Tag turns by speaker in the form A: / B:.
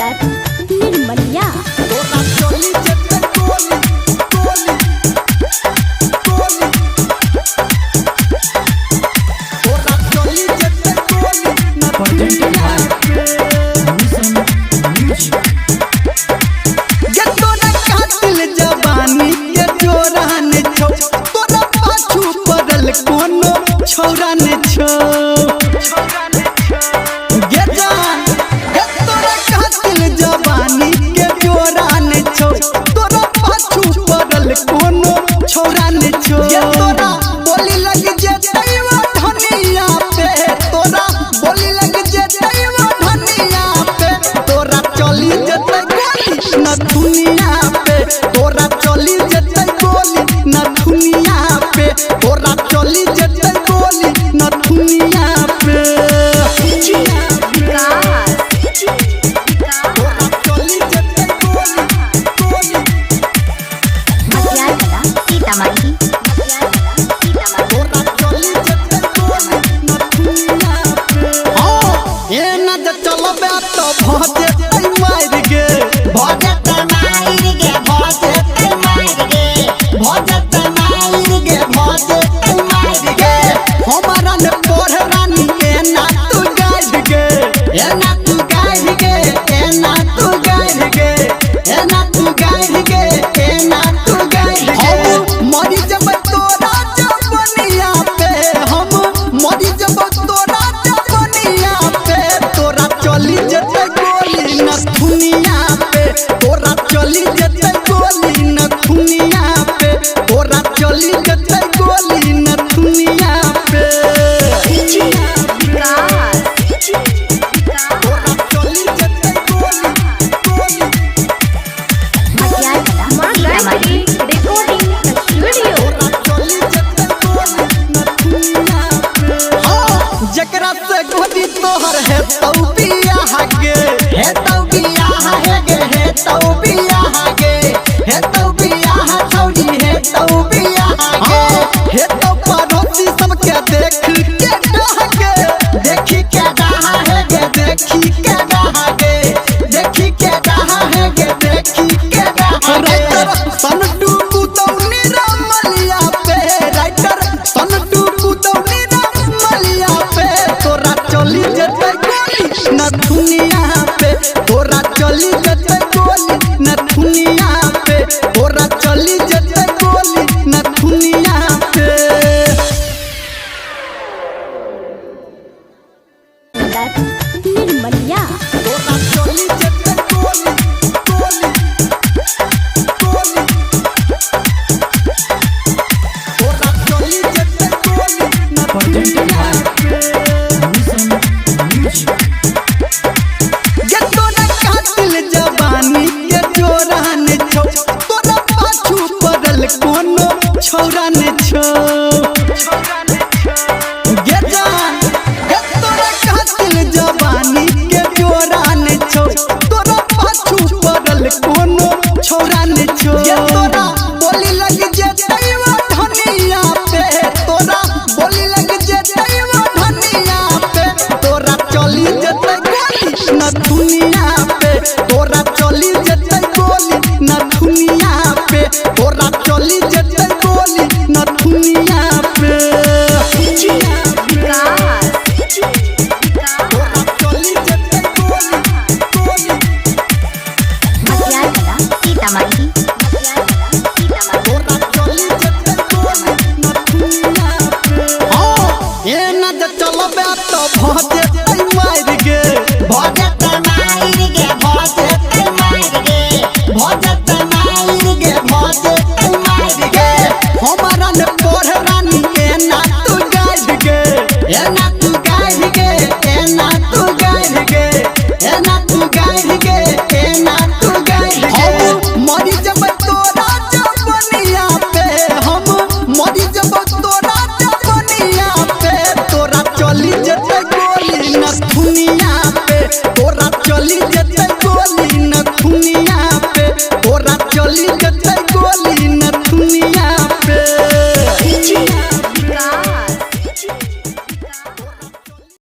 A: निर्मलिया
B: छौरा ने छो गे जान गे तोरा कातिल जवानी के जोरा ने छो तोरा पाछू पड़ल कोनो छौरा ने छो गे तोरा बोली लग जेतै वो धनिया पे तोरा बोली लग जेतै वो धनिया पे तोरा चली जेतै गोली न दुनिया पे तोरा चली जेतै गोली न दुनिया पे तोरा चली जेतै न दुनिया पे चलबे तो भजे मार गे भजे मार गे भजे मार गे भजे मार गे भजे मार गे हमारा ने पढ़ रानी एना तू गाइड गे एना तू गाइड गे एना तू गाइड गे एना तू गाइड गे एना तू गाइड गे मरी जब तोरा जवनिया पे हम मरी जब तोरा जवनिया पे तोरा चली जेतै गोली न दुनिया पे तोरा चली जेतै गोली न दुनिया पे तोरा चली जेतै गोली न दुनिया पे तोरा चली जेतै गोली जकरा से गोदी तोहर है तौ बियाह गे है तौ बियाह है गे है तौ बियाह गे है तौ बियाह छौरी है तौ बियाह गे है तौ पड़ोसी सबके देख के डह गे देखी के डह है गे देखी के डह गे देखी के डह है गे देखी के डह राइटर सन टू कुतौनी रामलिया पे राइटर सन टू कुतौनी रामलिया पे तोरा चली जेतै गोली न दुनिया पे तोरा चली जेतै गोली न दुनिया पे तोरा चली जेतै गोली न दुनिया पे
A: निर्मलिया
B: तोरा चली जेतै गोली गोली गोली तोरा चली जेतै गोली न दुनिया पे गे तोरा कातिल जवानी के जोरा ने छौ तोरा पाछू पड़ल कोनो छौरा ने